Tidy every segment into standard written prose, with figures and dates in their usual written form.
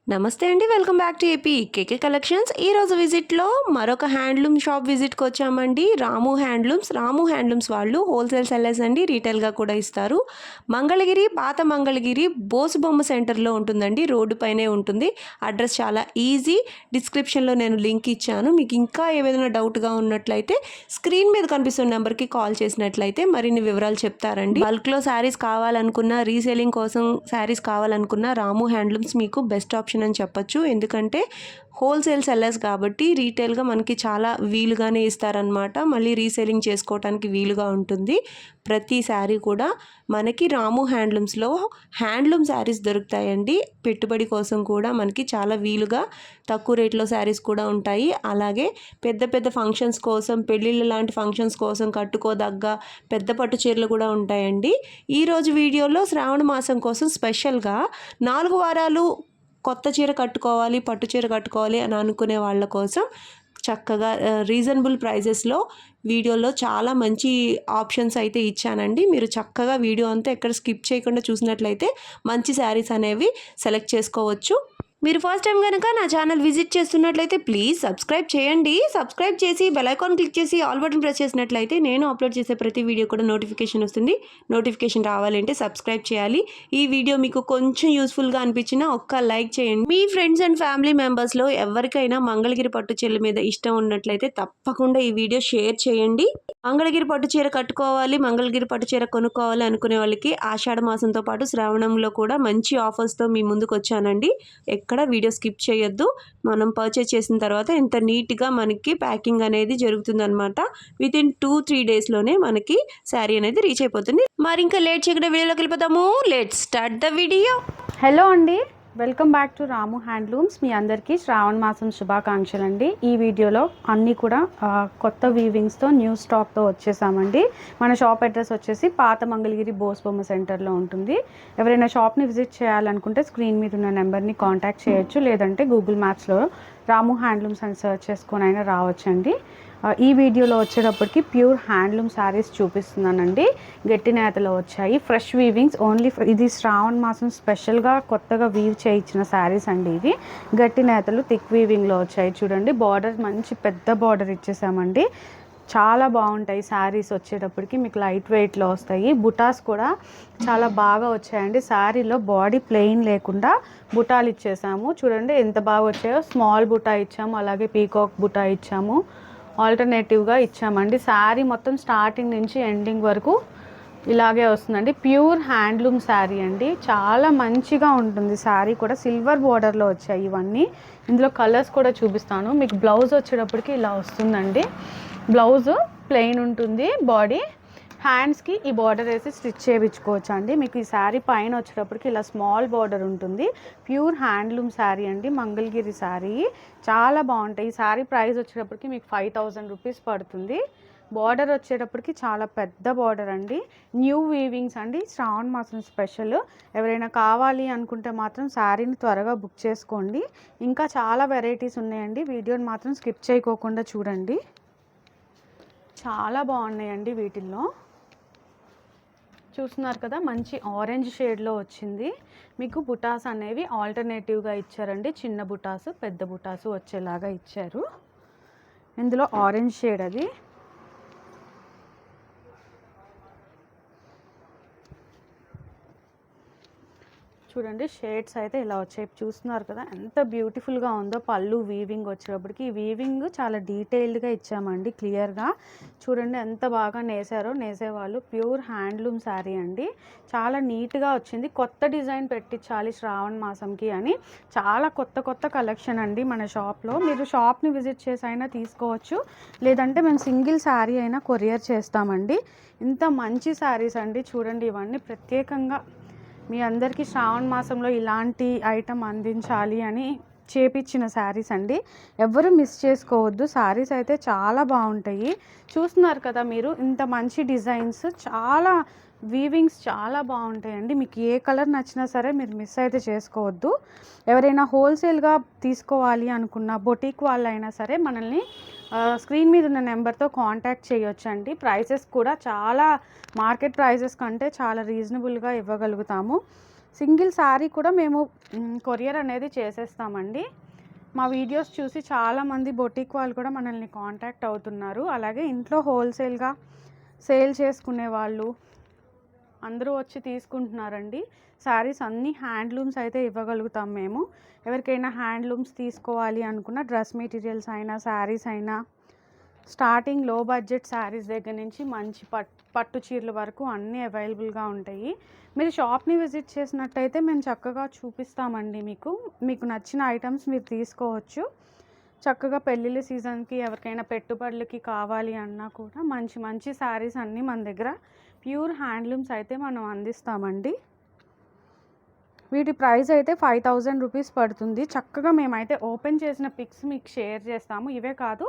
నమస్తే అండి. Welcome back to AP KK collections. ఈరోజు విజిట్‌లో మరొక హ్యాండ్లూమ్ షాప్ విజిట్‌కి వచ్చామండి. రాము హ్యాండ్లూమ్స్ వాళ్ళు హోల్‌సేల్ సెల్లర్స్ అండి. రీటైల్‌గా కూడా ఇస్తారు. మంగళగిరి, పాత మంగళగిరి బోసుబొమ్మ సెంటర్‌లో ఉంటుందండి. రోడ్డు పైనే ఉంటుంది. అడ్రస్ చాలా ఈజీ. డిస్క్రిప్షన్‌లో నేను లింక్ ఇచ్చాను. మీకు ఇంకా ఏదైనా డౌట్‌గా ఉన్నట్లయితే స్క్రీన్ మీద కనిపిస్తున్న నెంబర్‌కి కాల్ చేసినట్లయితే మరిన్ని వివరాలు చెప్తారండి. బల్క్‌లో శారీస్ కావాలనుకున్న, రీసేలింగ్ కోసం శారీస్ కావాలనుకున్న రాము హ్యాండ్లూమ్స్ మీకు బెస్ట్ ఆప్షన్ అని చెప్పొచ్చు. ఎందుకంటే హోల్సేల్ సెల్లర్స్ కాబట్టి రీటైల్గా మనకి చాలా వీలుగానే ఇస్తారనమాట. మళ్ళీ రీసేలింగ్ చేసుకోవడానికి వీలుగా ఉంటుంది. ప్రతి శారీ కూడా మనకి రాము హ్యాండ్లూమ్స్లో హ్యాండ్లూమ్ శారీస్ దొరుకుతాయండి. పెట్టుబడి కోసం కూడా మనకి చాలా వీలుగా తక్కువ రేట్లో శారీస్ కూడా ఉంటాయి. అలాగే పెద్ద పెద్ద ఫంక్షన్స్ కోసం, పెళ్ళిళ్ళ లాంటి ఫంక్షన్స్ కోసం కట్టుకోదగ్గ పెద్ద పట్టు చీరలు కూడా ఉంటాయండి. ఈరోజు వీడియోలో శ్రావణ మాసం కోసం స్పెషల్గా 4 వారాలు కొత్త చీర కట్టుకోవాలి, పట్టు చీర కట్టుకోవాలి అని అనుకునే వాళ్ళ కోసం చక్కగా రీజనబుల్ ప్రైజెస్లో వీడియోలో చాలా మంచి ఆప్షన్స్ అయితే ఇచ్చానండి. మీరు చక్కగా వీడియో అంతా ఎక్కడ స్కిప్ చేయకుండా చూసినట్లయితే మంచి శారీస్ అనేవి సెలెక్ట్ చేసుకోవచ్చు. మీరు ఫస్ట్ టైం కనుక నా ఛానల్ విజిట్ చేస్తున్నట్లయితే ప్లీజ్ సబ్స్క్రైబ్ చేయండి. సబ్స్క్రైబ్ చేసి బెల్ ఐకాన్ క్లిక్ చేసి ఆల్ బటన్ ప్రెస్ చేసినట్లయితే నేను అప్లోడ్ చేసే ప్రతి వీడియో కూడా నోటిఫికేషన్ వస్తుంది. నోటిఫికేషన్ రావాలంటే సబ్స్క్రైబ్ చేయాలి. ఈ వీడియో మీకు కొంచెం యూస్ఫుల్గా అనిపించినా ఒక్క లైక్ చేయండి. మీ ఫ్రెండ్స్ అండ్ ఫ్యామిలీ మెంబర్స్లో ఎవరికైనా మంగళగిరి పట్టు చీరల మీద ఇష్టం ఉన్నట్లయితే తప్పకుండా ఈ వీడియో షేర్ చేయండి. మంగళగిరి పట్టు చీర కట్టుకోవాలి, మంగళగిరి పట్టు చీర కొనుక్కోవాలి అనుకునే వాళ్ళకి ఆషాఢ మాసంతో పాటు శ్రావణంలో కూడా మంచి ఆఫర్స్తో మీ ముందుకు వచ్చానండి. ఎక్కడ వీడియో స్కిప్ చేయొద్దు. మనం పర్చేస్ చేసిన తర్వాత ఇంత నీట్గా మనకి ప్యాకింగ్ అనేది జరుగుతుందనమాట. వితిన్ 2-3 డేస్లోనే మనకి శారీ అనేది రీచ్ అయిపోతుంది. మరి ఇంకా లేట్ చేయకుండా వీడియోలోకి వెళ్ళిపోతాము. Let's start the video. Hello అండి, welcome back to Ramu handlooms. మీ అందరికీ శ్రావణ మాసం శుభాకాంక్షలు అండి. ఈ వీడియోలో అన్నీ కూడా కొత్త వీవింగ్స్తో న్యూ స్టాక్తో వచ్చేసామండి. మన షాప్ అడ్రస్ వచ్చేసి పాత మంగళగిరి బోసుబొమ్మ సెంటర్లో ఉంటుంది. ఎవరైనా షాప్ని విజిట్ చేయాలనుకుంటే స్క్రీన్ మీద ఉన్న నెంబర్ని కాంటాక్ట్ చేయొచ్చు, లేదంటే గూగుల్ మ్యాప్స్లో రాము హ్యాండ్లూమ్స్ అని సెర్చ్ చేసుకొని అయినా రావచ్చండి. ఈ వీడియోలో వచ్చేటప్పటికి ప్యూర్ హ్యాండ్లూమ్ శారీస్ చూపిస్తున్నానండి. గట్టి నేతలో వచ్చాయి, ఫ్రెష్ వీవింగ్స్ ఓన్లీ. ఇది శ్రావణ మాసం స్పెషల్గా కొత్తగా వీవ్ చేయించిన శారీస్ అండి. ఇవి గట్టి నేతలు థిక్ వీవింగ్లో వచ్చాయి. చూడండి, బార్డర్ మంచి పెద్ద బార్డర్ ఇచ్చేసామండి. చాలా బాగుంటాయి శారీస్ వచ్చేటప్పటికి. మీకు లైట్ వెయిట్లో వస్తాయి. బుటాస్ కూడా చాలా బాగా వచ్చాయండి. శారీలో బాడీ ప్లెయిన్ లేకుండా బుటాలు ఇచ్చేసాము. చూడండి ఎంత బాగా వచ్చాయో. స్మాల్ బుటా ఇచ్చాము, అలాగే పీకాక్ బుటా ఇచ్చాము, ఆల్టర్నేటివ్గా ఇచ్చామండి. శారీ మొత్తం స్టార్టింగ్ నుంచి ఎండింగ్ వరకు ఇలాగే వస్తుందండి. ప్యూర్ హ్యాండ్లూమ్ శారీ అండి. చాలా మంచిగా ఉంటుంది శారీ కూడా. సిల్వర్ బార్డర్లో వచ్చాయి ఇవన్నీ. ఇందులో కలర్స్ కూడా చూపిస్తాను మీకు. బ్లౌజ్ వచ్చేటప్పటికి ఇలా వస్తుందండి. బ్లౌజ్ ప్లెయిన్ ఉంటుంది. బాడీ హ్యాండ్స్కి ఈ బార్డర్ వేసి స్టిచ్ చేయించుకోవచ్చు అండి. మీకు ఈ శారీ పైన వచ్చేటప్పటికి ఇలా స్మాల్ బార్డర్ ఉంటుంది. ప్యూర్ హ్యాండ్లూమ్ శారీ అండి, మంగళగిరి శారీ. చాలా బాగుంటాయి. ఈ శారీ ప్రైస్ వచ్చేటప్పటికి మీకు 5000 రూపీస్ పడుతుంది. బార్డర్ వచ్చేటప్పటికి చాలా పెద్ద బార్డర్ అండి. న్యూ వీవింగ్స్ అండి, శ్రావణ మాసం స్పెషల్. ఎవరైనా కావాలి అనుకుంటే మాత్రం శారీని త్వరగా బుక్ చేసుకోండి. ఇంకా చాలా వెరైటీస్ ఉన్నాయండి. వీడియోని మాత్రం స్కిప్ చేయకోకుండా చూడండి. చాలా బాగున్నాయండి. వీటిల్లో చూస్తున్నారు కదా, మంచి ఆరెంజ్ షేడ్లో వచ్చింది. మీకు బుటాస్ అనేవి ఆల్టర్నేటివ్గా ఇచ్చారండి. చిన్న బుటాసు, పెద్ద బుటాసు వచ్చేలాగా ఇచ్చారు. ఇందులో ఆరెంజ్ షేడ్ అది. చూడండి, షేడ్స్ అయితే ఇలా వచ్చాయి. చూస్తున్నారు కదా ఎంత బ్యూటిఫుల్గా ఉందో. పళ్ళు వీవింగ్ వచ్చేటప్పటికి ఈ వీవింగ్ చాలా డీటెయిల్డ్గా ఇచ్చామండి, క్లియర్గా. చూడండి ఎంత బాగా నేసారో నేసేవాళ్ళు. ప్యూర్ హ్యాండ్లూమ్ శారీ అండి. చాలా నీట్గా వచ్చింది. కొత్త డిజైన్ పెట్టించాలి శ్రావణ మాసంకి అని చాలా కొత్త కొత్త కలెక్షన్ అండి మన షాప్లో. మీరు షాప్ని విజిట్ చేసి అయినా తీసుకోవచ్చు, లేదంటే మేము సింగిల్ శారీ అయినా కొరియర్ చేస్తామండి. ఇంత మంచి శారీస్ అండి. చూడండి, ఇవన్నీ ప్రత్యేకంగా మీ అందరికీ శ్రావణ మాసంలో ఇలాంటి ఐటమ్ అందించాలి అని చేపించిన శారీస్ అండి. ఎవరు మిస్ చేసుకోవద్దు. శారీస్ అయితే చాలా బాగుంటాయి. చూస్తున్నారు కదా మీరు, ఇంత మంచి డిజైన్స్, చాలా వీవింగ్స్ చాలా బాగుంటాయండి. మీకు ఏ కలర్ నచ్చినా సరే మీరు మిస్ అయితే చేసుకోవద్దు. ఎవరైనా హోల్సేల్గా తీసుకోవాలి అనుకున్న బొటీక్ వాళ్ళైనా సరే మనల్ని స్క్రీన్ మీద ఉన్న నెంబర్తో కాంటాక్ట్ చేయొచ్చండి. ప్రైసెస్ కూడా చాలా మార్కెట్ ప్రైసెస్ కంటే చాలా రీజనబుల్గా ఇవ్వగలుగుతాము. సింగిల్ శారీ కూడా మేము కొరియర్ అనేది చేసేస్తామండి. మా వీడియోస్ చూసి చాలామంది బొటిక్ వాళ్ళు కూడా మనల్ని కాంటాక్ట్ అవుతున్నారు. అలాగే ఇంట్లో హోల్సేల్గా సేల్ చేసుకునే వాళ్ళు అందరూ వచ్చి తీసుకుంటున్నారండి. శారీస్ అన్నీ హ్యాండ్లూమ్స్ అయితే ఇవ్వగలుగుతాం మేము. ఎవరికైనా హ్యాండ్లూమ్స్ తీసుకోవాలి అనుకున్న డ్రెస్ మెటీరియల్స్ అయినా శారీస్ అయినా స్టార్టింగ్ లో బడ్జెట్ శారీస్ దగ్గర నుంచి మంచి పట్టు చీరల వరకు అన్నీ అవైలబుల్గా ఉంటాయి. మీరు షాప్ని విజిట్ చేసినట్టయితే మేము చక్కగా చూపిస్తామండి. మీకు నచ్చిన ఐటమ్స్ మీరు తీసుకోవచ్చు. చక్కగా పెళ్ళిళ్ళ సీజన్కి ఎవరికైనా పెట్టుబడులకి కావాలి అన్నా కూడా మంచి మంచి శారీస్ అన్నీ మన దగ్గర ప్యూర్ హ్యాండ్లూమ్స్ అయితే మనం అందిస్తామండి. వీటి ప్రైస్ అయితే 5000 రూపీస్ పడుతుంది. చక్కగా మేమైతే ఓపెన్ చేసిన పిక్స్ మీకు షేర్ చేస్తాము. ఇవే కాదు,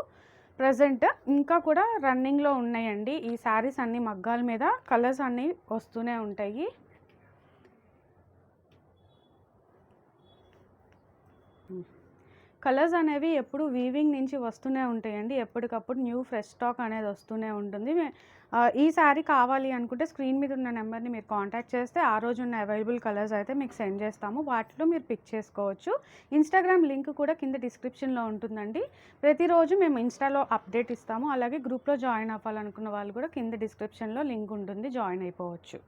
ప్రజెంట్ ఇంకా కూడా రన్నింగ్లో ఉన్నాయండి ఈ శారీస్ అన్నీ. మగ్గాల మీద కలర్స్ అన్నీ వస్తూనే ఉంటాయి. కలర్స్ అనేవి ఎప్పుడు వీవింగ్ నుంచి వస్తూనే ఉంటాయండి. ఎప్పటికప్పుడు న్యూ ఫ్రెష్ స్టాక్ అనేది వస్తూనే ఉంటుంది. ఈ శారీ కావాలి అనుకుంటే స్క్రీన్ మీద ఉన్న నెంబర్ని మీరు కాంటాక్ట్ చేస్తే ఆ రోజు ఉన్న అవైలబుల్ కలర్స్ అయితే మీకు సెండ్ చేస్తాము. వాటిలో మీరు పిక్ చేసుకోవచ్చు. ఇన్స్టాగ్రామ్ లింక్ కూడా కింద డిస్క్రిప్షన్లో ఉంటుందండి. ప్రతిరోజు మేము ఇన్స్టాలో అప్డేట్ ఇస్తాము. అలాగే గ్రూప్లో జాయిన్ అవ్వాలనుకున్న వాళ్ళు కూడా కింద డిస్క్రిప్షన్లో లింక్ ఉంటుంది, జాయిన్ అయిపోవచ్చు.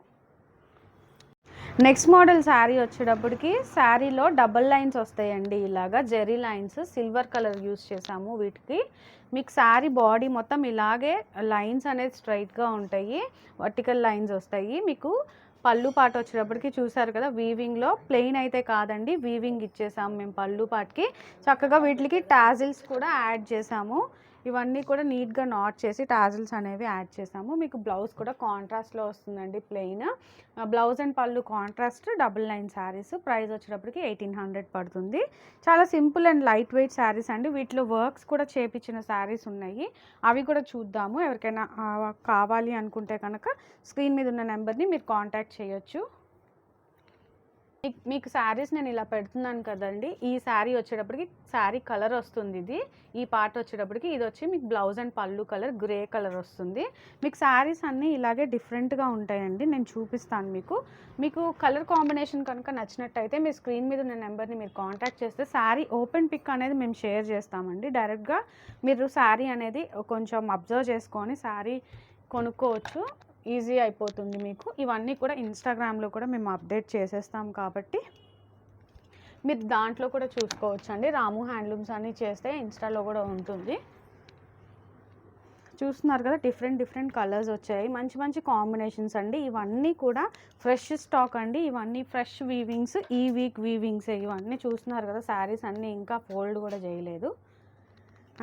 నెక్స్ట్ మోడల్ శారీ వచ్చేటప్పటికి శారీలో డబల్ లైన్స్ వస్తాయండి. ఇలాగా zari lines silver colour use చేసాము వీటికి. మీకు శారీ బాడీ మొత్తం ఇలాగే లైన్స్ అనేది స్ట్రైట్గా ఉంటాయి, వర్టికల్ లైన్స్ వస్తాయి. మీకు పళ్ళు పాట వచ్చేటప్పటికి చూసారు కదా, వీవింగ్లో ప్లెయిన్ అయితే కాదండి, వీవింగ్ ఇచ్చేసాము మేము పళ్ళు పాటకి. చక్కగా వీటికి టాజిల్స్ కూడా యాడ్ చేసాము. ఇవన్నీ కూడా నీట్గా నాట్ చేసి టాజిల్స్ అనేవి యాడ్ చేసాము. మీకు బ్లౌజ్ కూడా కాంట్రాస్ట్లో వస్తుందండి, ప్లెయిన్ బ్లౌజ్ అండ్ పళ్ళు contrast double line saris. Price వచ్చేటప్పటికి 1800 పడుతుంది. చాలా simple and light weight saris అండి. వీటిలో వర్క్స్ కూడా చేపించిన శారీస్ ఉన్నాయి, అవి కూడా చూద్దాము. ఎవరికైనా కావాలి అనుకుంటే కనుక స్క్రీన్ మీద ఉన్న నెంబర్ని మీరు కాంటాక్ట్ చేయొచ్చు. మీకు శారీస్ నేను ఇలా పెడుతున్నాను కదండి, ఈ శారీ వచ్చేటప్పటికి శారీ కలర్ వస్తుంది. ఈ పార్ట్ వచ్చేటప్పటికి ఇది వచ్చి మీకు బ్లౌజ్ అండ్ పళ్ళు కలర్ గ్రే కలర్ వస్తుంది. మీకు శారీస్ అన్నీ ఇలాగే డిఫరెంట్గా ఉంటాయండి, నేను చూపిస్తాను మీకు కలర్ కాంబినేషన్ కనుక నచ్చినట్టయితే మీ స్క్రీన్ మీద ఉన్న నెంబర్ని మీరు కాంటాక్ట్ చేస్తే శారీ ఓపెన్ పిక్ అనేది మేము షేర్ చేస్తామండి. డైరెక్ట్గా మీరు శారీ అనేది కొంచెం అబ్జర్వ్ చేసుకొని శారీ కొనుక్కోవచ్చు, ఈజీ అయిపోతుంది మీకు. ఇవన్నీ కూడా ఇన్స్టాగ్రామ్లో కూడా మేము అప్డేట్ చేసేస్తాం కాబట్టి మీరు దాంట్లో కూడా చూసుకోవచ్చు అండి. రాము హ్యాండ్లూమ్స్ అని చేస్తే ఇన్స్టాలో కూడా ఉంటుంది. చూస్తున్నారు కదా, డిఫరెంట్ కలర్స్ వచ్చాయి, మంచి మంచి కాంబినేషన్స్ అండి. ఇవన్నీ కూడా ఫ్రెష్ స్టాక్ అండి, ఇవన్నీ ఫ్రెష్ వీవింగ్స్, ఈ వీక్ వీవింగ్స్. ఇవన్నీ చూస్తున్నారు కదా, శారీస్ అన్నీ ఇంకా ఫోల్డ్ కూడా చేయలేదు,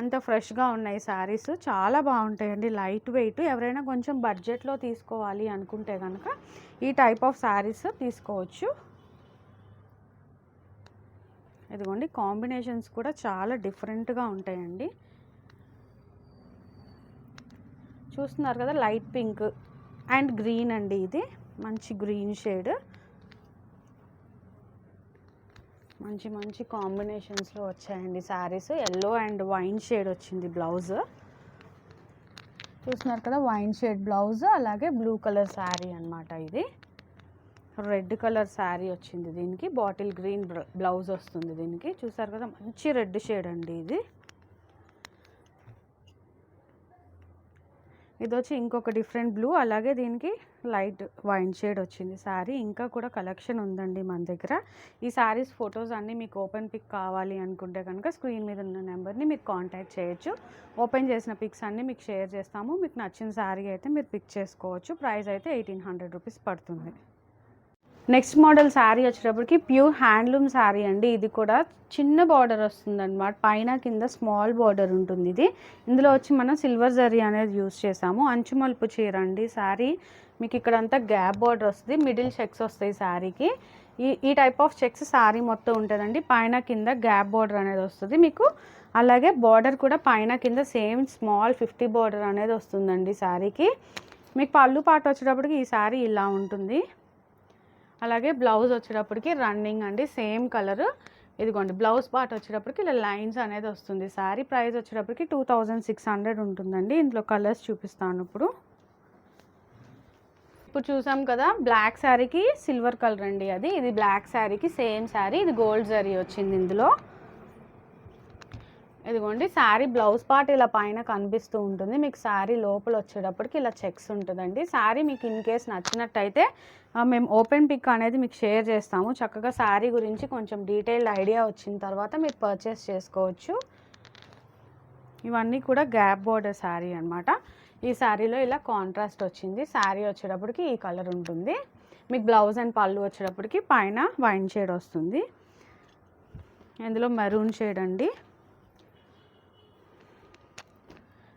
అంత ఫ్రెష్గా ఉన్నాయి శారీస్. చాలా బాగుంటాయండి, లైట్ వెయిట్. ఎవరైనా కొంచెం బడ్జెట్లో తీసుకోవాలి అనుకుంటే కనుక ఈ టైప్ ఆఫ్ శారీస్ తీసుకోవచ్చు. ఇదిగోండి, కాంబినేషన్స్ కూడా చాలా డిఫరెంట్గా ఉంటాయండి. చూస్తున్నారు కదా, లైట్ పింక్ అండ్ గ్రీన్ అండి, ఇది మంచి గ్రీన్ షేడ్. మంచి మంచి కాంబినేషన్స్లో వచ్చాయండి saris. Yellow and wine shade వచ్చింది బ్లౌజ్. చూస్తున్నారు కదా, వైన్ షేడ్ బ్లౌజ్, అలాగే బ్లూ కలర్ శారీ అనమాట. ఇది రెడ్ కలర్ శారీ వచ్చింది, దీనికి బాటిల్ గ్రీన్ బ్లౌజ్ వస్తుంది దీనికి. చూసారు కదా, మంచి రెడ్ షేడ్ అండి ఇది. ఇది వచ్చి ఇంకొక డిఫరెంట్ బ్లూ, అలాగే దీనికి లైట్ వైన్ షేడ్ వచ్చింది శారీ. ఇంకా కూడా కలెక్షన్ ఉందండి మన దగ్గర. ఈ శారీస్ ఫొటోస్ అన్నీ మీకు ఓపెన్ పిక్ కావాలి అనుకుంటే కనుక స్క్రీన్ మీద ఉన్న నెంబర్ని మీరు కాంటాక్ట్ చేయొచ్చు. ఓపెన్ చేసిన పిక్స్ అన్నీ మీకు షేర్ చేస్తాము. మీకు నచ్చిన శారీ అయితే మీరు పిక్ చేసుకోవచ్చు. ప్రైస్ అయితే 1800 రూపీస్ పడుతుంది. నెక్స్ట్ మోడల్ శారీ వచ్చేటప్పటికి ప్యూర్ హ్యాండ్లూమ్ శారీ అండి. ఇది కూడా చిన్న బార్డర్ వస్తుంది అనమాట, పైన కింద స్మాల్ బార్డర్ ఉంటుంది. ఇందులో వచ్చి మనం సిల్వర్ జరీ అనేది యూజ్ చేసాము. అంచు మలుపు చీర అండి శారీ. మీకు ఇక్కడంతా గ్యాప్ బార్డర్ వస్తుంది, మిడిల్ చెక్స్ వస్తాయి శారీకి. ఈ టైప్ ఆఫ్ చెక్స్ శారీ మొత్తం ఉంటుందండి. పైన కింద గ్యాప్ బార్డర్ అనేది వస్తుంది మీకు. అలాగే బార్డర్ కూడా పైన కింద సేమ్ స్మాల్ 50 బార్డర్ అనేది వస్తుందండి శారీకి. మీకు పళ్ళు పాట వచ్చేటప్పటికి ఈ శారీ ఇలా ఉంటుంది. అలాగే బ్లౌజ్ వచ్చేటప్పటికి రన్నింగ్ అండి, సేమ్ కలర్. ఇదిగోండి, బ్లౌజ్ పార్ట్ వచ్చేటప్పటికి ఇలా లైన్స్ అనేది వస్తుంది. శారీ ప్రైస్ వచ్చేటప్పటికి 2600 ఉంటుందండి. ఇందులో కలర్స్ చూపిస్తాను ఇప్పుడు. ఇప్పుడు చూసాం కదా బ్లాక్ శారీకి సిల్వర్ కలర్ అండి అది. ఇది బ్లాక్ శారీకి సేమ్ శారీ, ఇది గోల్డ్ జరీ వచ్చింది ఇందులో. ఇదిగోండి శారీ బ్లౌజ్ పార్ట్ ఇలా పైన కనిపిస్తూ ఉంటుంది. మీకు శారీ లోపల వచ్చేటప్పటికి ఇలా చెక్స్ ఉంటుందండి. శారీ మీకు ఇన్ కేస్ నచ్చినట్టయితే మేము ఓపెన్ పిక్ అనేది మీకు షేర్ చేస్తాము. చక్కగా శారీ గురించి కొంచెం డీటెయిల్డ్ ఐడియా వచ్చిన తర్వాత మీరు పర్చేస్ చేసుకోవచ్చు. ఇవన్నీ కూడా గ్యాప్ బోర్డర్ శారీ అనమాట. ఈ శారీలో ఇలా కాంట్రాస్ట్ వచ్చింది. శారీ వచ్చేటప్పటికి ఈ కలర్ ఉంటుంది. మీకు బ్లౌజ్ అండ్ పళ్ళు వచ్చేటప్పటికి పైన వైన్ షేడ్ వస్తుంది. ఇందులో మెరూన్ షేడ్ అండి.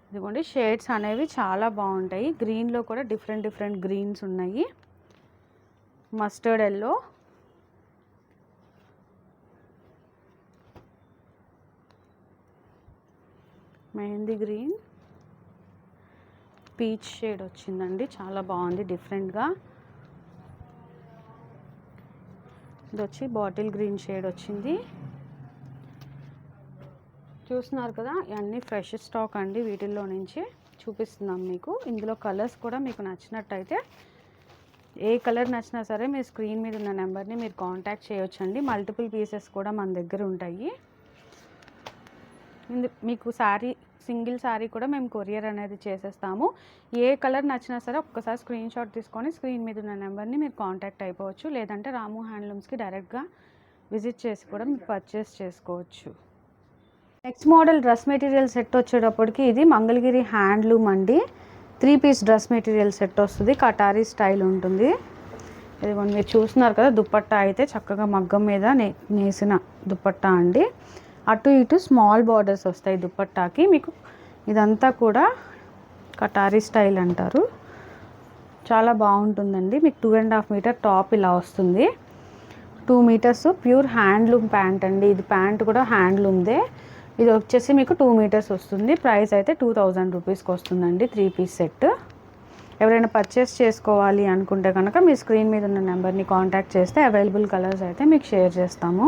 ఇదిగోండి షేడ్స్ అనేవి చాలా బాగుంటాయి. గ్రీన్లో కూడా డిఫరెంట్ గ్రీన్స్ ఉన్నాయి. Mustard yellow, mehndi green, peach shade వచ్చిందండి. చాలా బాగుంది డిఫరెంట్గా. ఇది వచ్చి బాటిల్ గ్రీన్ షేడ్ వచ్చింది. చూస్తున్నారు కదా ఇవన్నీ ఫ్రెష్ స్టాక్ అండి. వీటిల్లో నుంచి చూపిస్తున్నాం మీకు. ఇందులో కలర్స్ కూడా మీకు నచ్చినట్టయితే ఏ కలర్ నచ్చినా సరే మీ స్క్రీన్ మీద ఉన్న నెంబర్ని మీరు కాంటాక్ట్ చేయొచ్చండి. మల్టిపుల్ పీసెస్ కూడా మన దగ్గర ఉంటాయి. మీకు శారీ సింగిల్ శారీ కూడా మేము కొరియర్ అనేది చేసేస్తాము. ఏ కలర్ నచ్చినా సరే ఒక్కసారి స్క్రీన్ షాట్ తీసుకొని స్క్రీన్ మీద ఉన్న నెంబర్ని మీరు కాంటాక్ట్ అయిపోవచ్చు. లేదంటే రాము హ్యాండ్లూమ్స్కి డైరెక్ట్గా విజిట్ చేసి కూడా మీరు పర్చేస్ చేసుకోవచ్చు. Next model dress material set వచ్చేటప్పటికి ఇది మంగళగిరి హ్యాండ్లూమ్ అండి. 3 పీస్ డ్రెస్ మెటీరియల్ సెట్ వస్తుంది. కటారీ స్టైల్ ఉంటుంది. ఇది మీరు చూస్తున్నారు కదా దుపట్టా అయితే చక్కగా మగ్గం మీద నేసిన దుపట్టా అండి. అటు ఇటు స్మాల్ బార్డర్స్ వస్తాయి దుపట్టాకి. మీకు ఇదంతా కూడా కటారీ స్టైల్ అంటారు. చాలా బాగుంటుందండి. మీకు 2.5 మీటర్ టాప్ ఇలా వస్తుంది. 2 మీటర్స్ ప్యూర్ హ్యాండ్లూమ్ ప్యాంట్ అండి. ఇది ప్యాంట్ కూడా హ్యాండ్లూమ్దే. ఇది వచ్చేసి మీకు 2 మీటర్స్ వస్తుంది. ప్రైస్ అయితే 2000 రూపీస్కి వస్తుందండి 3 పీస్ సెట్. ఎవరైనా పర్చేస్ చేసుకోవాలి అనుకుంటే కనుక మీ స్క్రీన్ మీద ఉన్న నెంబర్ని కాంటాక్ట్ చేస్తే అవైలబుల్ కలర్స్ అయితే మీకు షేర్ చేస్తాము.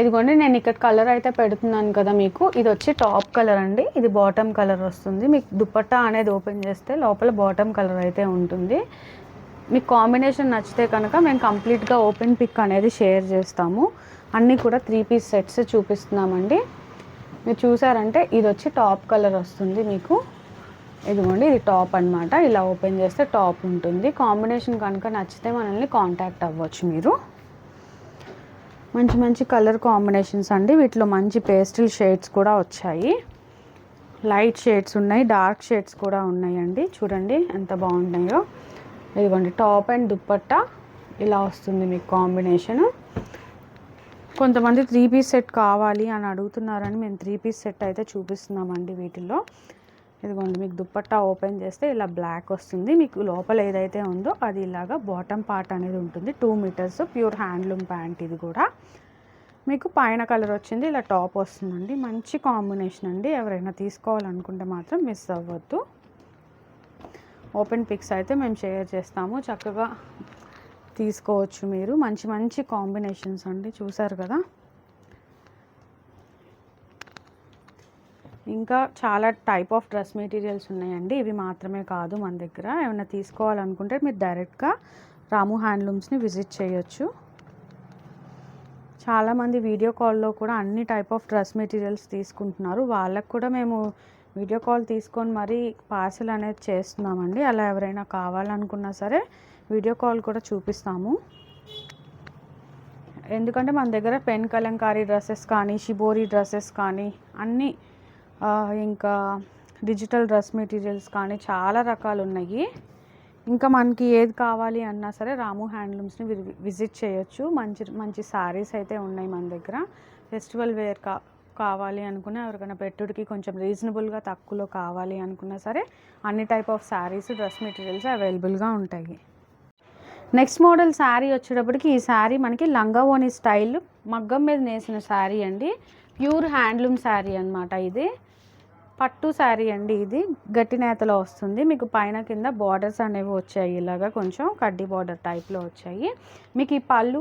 ఇదిగోండి నేను ఇక్కడ కలర్ అయితే పెడుతున్నాను కదా మీకు. ఇది వచ్చి టాప్ కలర్ అండి. ఇది బాటమ్ కలర్ వస్తుంది. మీకు దుపట్టా అనేది ఓపెన్ చేస్తే లోపల బాటమ్ కలర్ అయితే ఉంటుంది. మీకు కాంబినేషన్ నచ్చితే కనుక మేము కంప్లీట్గా ఓపెన్ పిక్ అనేది షేర్ చేస్తాము. అన్నీ కూడా 3 పీస్ సెట్స్ చూపిస్తున్నామండి. మీరు చూసారంటే ఇది వచ్చి టాప్ కలర్ వస్తుంది మీకు. ఇదిగోండి ఇది టాప్ అనమాట. ఇలా ఓపెన్ చేస్తే టాప్ ఉంటుంది. కాంబినేషన్ కనుక నచ్చితే మనల్ని కాంటాక్ట్ అవ్వచ్చు మీరు. మంచి కలర్ కాంబినేషన్స్ అండి. వీటిలో మంచి పేస్టల్ షేడ్స్ కూడా వచ్చాయి. లైట్ షేడ్స్ ఉన్నాయి, డార్క్ షేడ్స్ కూడా ఉన్నాయండి. చూడండి ఎంత బాగున్నాయో. ఇదిగోండి టాప్ అండ్ దుపట్టా ఇలా వస్తుంది మీకు కాంబినేషన్. కొంతమంది 3 పీస్ సెట్ కావాలి అని అడుగుతున్నారని మేము 3 పీస్ సెట్ అయితే చూపిస్తున్నామండి వీటిల్లో. ఇదిగోండి మీకు దుపట్టా ఓపెన్ చేస్తే ఇలా బ్లాక్ వస్తుంది. మీకు లోపల ఏదైతే ఉందో అది ఇలాగా బాటమ్ పార్ట్ అనేది ఉంటుంది. 2 మీటర్స్ ప్యూర్ హ్యాండ్లూమ్ ప్యాంట్. ఇది కూడా మీకు పైన కలర్ వచ్చింది, ఇలా టాప్ వస్తుందండి. మంచి కాంబినేషన్ అండి. ఎవరైనా తీసుకోవాలనుకుంటే మాత్రం మిస్ అవ్వద్దు. ఓపెన్ పిక్స్ అయితే మేము షేర్ చేస్తాము. చక్కగా తీసుకోవచ్చు మీరు. మంచి కాంబినేషన్స్ అండి. చూసారు కదా. ఇంకా చాలా టైప్ ఆఫ్ డ్రెస్ మెటీరియల్స్ ఉన్నాయండి. ఇవి మాత్రమే కాదు మన దగ్గర. ఏమైనా తీసుకోవాలనుకుంటే మీరు డైరెక్ట్గా రాము హ్యాండ్లూమ్స్ని విజిట్ చేయొచ్చు. చాలామంది వీడియో కాల్లో కూడా అన్ని టైప్ ఆఫ్ డ్రెస్ మెటీరియల్స్ తీసుకుంటున్నారు. వాళ్ళకు కూడా మేము వీడియో కాల్ తీసుకొని మరీ పార్సల్ అనేది చేస్తున్నామండి. అలా ఎవరైనా కావాలనుకున్నా సరే వీడియో కాల్ కూడా చూపిస్తాము. ఎందుకంటే మన దగ్గర పెన్ కలంకారీ డ్రెస్సెస్ కానీ, షిబోరి డ్రెస్సెస్ కానీ అన్నీ, ఇంకా డిజిటల్ డ్రెస్ మెటీరియల్స్ కానీ చాలా రకాలు ఉన్నాయి. ఇంకా మనకి ఏది కావాలి అన్నా సరే రాము హ్యాండ్లూమ్స్ని విజిట్ చేయొచ్చు. మంచి శారీస్ అయితే ఉన్నాయి మన దగ్గర. ఫెస్టివల్ వేర్ కావాలి అనుకున్నా, ఎవరికైనా పెట్టుడికి కొంచెం రీజనబుల్గా తక్కువలో కావాలి అనుకున్నా సరే అన్ని type of saris, dress materials అవైలబుల్గా ఉంటాయి. నెక్స్ట్ మోడల్ శారీ వచ్చేటప్పటికి ఈ శారీ మనకి లంగా ఓని స్టైల్ మగ్గం మీద నేసిన శారీ అండి. ప్యూర్ హ్యాండ్లూమ్ శారీ అనమాట. ఇది పట్టు శారీ అండి. ఇది గట్టి నేతలో వస్తుంది. మీకు పైన కింద బార్డర్స్ అనేవి వచ్చాయి. ఇలాగా కొంచెం కడ్డీ బార్డర్ టైప్లో వచ్చాయి. మీకు ఈ పళ్ళు,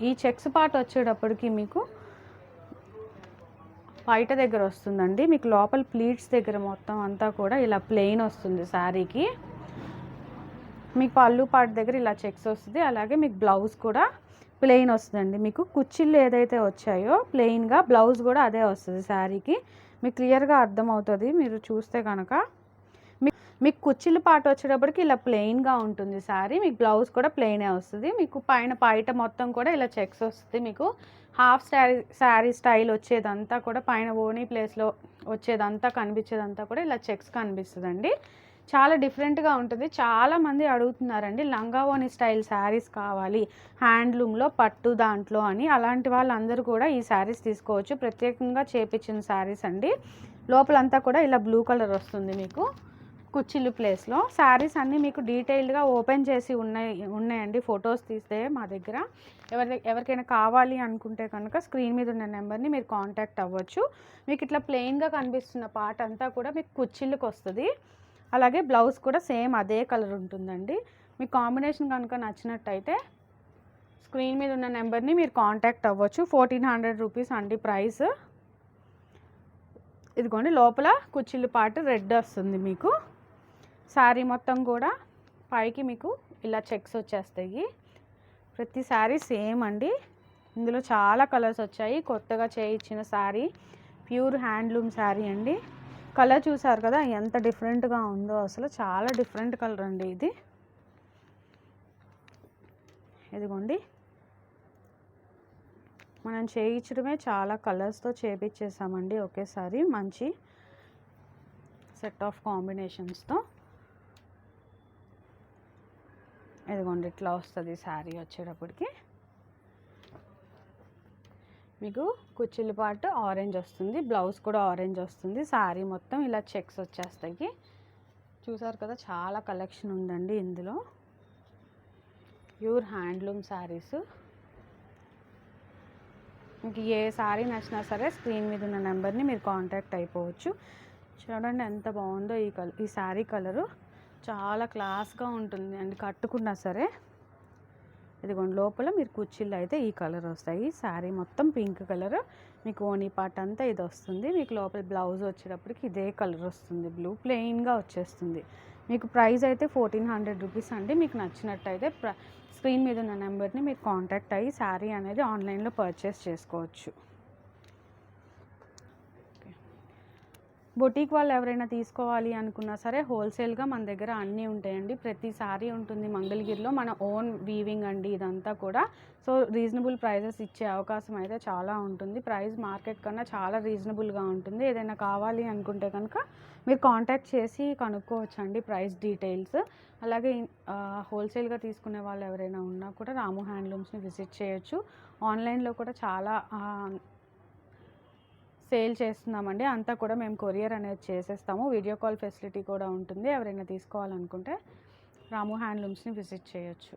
ఈ చెక్స్ పార్ట్ వచ్చేటప్పటికి మీకు బయట దగ్గర వస్తుందండి. మీకు లోపల ప్లీట్స్ దగ్గర మొత్తం అంతా కూడా ఇలా ప్లెయిన్ వస్తుంది శారీకి. మీకు పళ్ళు పార్ట్ దగ్గర ఇలా చెక్స్ వస్తుంది. అలాగే మీకు బ్లౌజ్ కూడా ప్లెయిన్ వస్తుందండి. మీకు కుచ్చిళ్ళు ఏదైతే వచ్చాయో ప్లెయిన్గా బ్లౌజ్ కూడా అదే వస్తుంది శారీకి. మీకు క్లియర్గా అర్థమవుతుంది మీరు చూస్తే కనుక. మీకు కుచ్చిళ్ళు పార్ట్ వచ్చేటప్పటికి ఇలా ప్లెయిన్గా ఉంటుంది శారీ. మీకు బ్లౌజ్ కూడా ప్లెయినే వస్తుంది. మీకు పైన పైట మొత్తం కూడా ఇలా చెక్స్ వస్తుంది. మీకు హాఫ్ శారీ స్టైల్ వచ్చేదంతా కూడా పైన ఓనీ ప్లేస్లో వచ్చేదంతా కనిపించేదంతా కూడా ఇలా చెక్స్ కనిపిస్తుందండి. చాలా డిఫరెంట్గా ఉంటుంది. చాలామంది అడుగుతున్నారండి లంగా ఓనీ స్టైల్ శారీస్ కావాలి హ్యాండ్లూమ్లో పట్టు దాంట్లో అని. అలాంటి వాళ్ళందరూ కూడా ఈ శారీస్ తీసుకోవచ్చు. ప్రత్యేకంగా చేపించిన శారీస్ అండి. లోపలంతా కూడా ఇలా బ్లూ కలర్ వస్తుంది మీకు కుచ్చిళ్ళు ప్లేస్లో. శారీస్ అన్నీ మీకు డీటెయిల్డ్గా ఓపెన్ చేసి ఉన్నాయండి. ఫొటోస్ తీస్తే మా దగ్గర ఎవరికైనా కావాలి అనుకుంటే కనుక స్క్రీన్ మీద ఉన్న నెంబర్ని మీరు కాంటాక్ట్ అవ్వచ్చు. మీకు ఇట్లా ప్లెయిన్గా కనిపిస్తున్న పార్ట్ అంతా కూడా మీకు కుచ్చిళ్ళకి వస్తుంది. అలాగే బ్లౌజ్ కూడా సేమ్ అదే కలర్ ఉంటుందండి. మీ కాంబినేషన్ కనుక నచ్చినట్టయితే స్క్రీన్ మీద ఉన్న నెంబర్ని మీరు కాంటాక్ట్ అవ్వచ్చు. 1400 రూపీస్ అండి ప్రైస్. ఇదిగోండి లోపల కుచ్చిళ్ళు పార్ట్ రెడ్ వస్తుంది మీకు. శారీ మొత్తం కూడా పైకి మీకు ఇలా చెక్స్ వచ్చేస్తాయి. ప్రతి శారీ సేమ్ అండి. ఇందులో చాలా కలర్స్ వచ్చాయి. కొత్తగా చేయించిన శారీ ప్యూర్ హ్యాండ్లూమ్ శారీ అండి. కలర్ చూసారు కదా ఎంత డిఫరెంట్గా ఉందో, అసలు చాలా డిఫరెంట్ కలర్ అండి ఇది. ఇదిగోండి మనం చేయించడమే చాలా కలర్స్తో చేపించేసామండి ఒకేసారి. మంచి సెట్ ఆఫ్ కాంబినేషన్స్తో. ఇదిగోండి ఇట్లా వస్తుంది శారీ వచ్చేటప్పటికి. మీకు కుచ్చిళ్ళ పార్ట్ ఆరెంజ్ వస్తుంది, బ్లౌజ్ కూడా ఆరెంజ్ వస్తుంది. శారీ మొత్తం ఇలా చెక్స్ వచ్చేస్తాయి. చూసారు కదా చాలా కలెక్షన్ ఉందండి ఇందులో. Pure handloom saris. మీకు ఏ శారీ నచ్చినా సరే స్క్రీన్ మీద ఉన్న నెంబర్ని మీరు కాంటాక్ట్ అయిపోవచ్చు. చూడండి ఎంత బాగుందో ఈ శారీ కలరు. చాలా క్లాస్గా ఉంటుంది అండి కట్టుకున్నా సరే. ఇదిగోండి లోపల మీరు కుచ్చిళ్ళు అయితే ఈ కలర్ వస్తాయి. శారీ మొత్తం పింక్ కలర్. మీకు ఓనీ పార్ట్ అంతా ఇది వస్తుంది. మీకు లోపల బ్లౌజ్ వచ్చేటప్పటికి ఇదే కలర్ వస్తుంది, బ్లూ ప్లెయిన్గా వచ్చేస్తుంది. మీకు ప్రైస్ అయితే 1400 రూపీస్ అండి. మీకు నచ్చినట్టయితే స్క్రీన్ మీద ఉన్న నెంబర్ని మీరు కాంటాక్ట్ అయ్యి శారీ అనేది ఆన్లైన్లో పర్చేస్ చేసుకోవచ్చు. బొటీక్ వాళ్ళు ఎవరైనా తీసుకోవాలి అనుకున్నా సరే హోల్సేల్గా మన దగ్గర అన్నీ ఉంటాయండి. ప్రతి సారీ ఉంటుంది మంగళగిరిలో. మన ఓన్ వీవింగ్ అండి ఇదంతా కూడా. సో రీజనబుల్ ప్రైజెస్ ఇచ్చే అవకాశం అయితే చాలా ఉంటుంది. ప్రైస్ మార్కెట్ కన్నా చాలా రీజనబుల్గా ఉంటుంది. ఏదైనా కావాలి అనుకుంటే కనుక మీరు కాంటాక్ట్ చేసి కనుక్కోవచ్చు అండి ప్రైస్ డీటెయిల్స్. అలాగే హోల్సేల్గా తీసుకునే వాళ్ళు ఎవరైనా ఉన్నా కూడా రాము హ్యాండ్లూమ్స్ని విజిట్ చేయొచ్చు. ఆన్లైన్లో కూడా చాలా సేల్ చేస్తున్నామండి. అంతా కూడా మేము కొరియర్ అనేది చేసేస్తాము. వీడియో కాల్ ఫెసిలిటీ కూడా ఉంటుంది. ఎవరైనా తీసుకోవాలనుకుంటే రాము హ్యాండ్లూమ్స్ని విజిట్ చేయొచ్చు.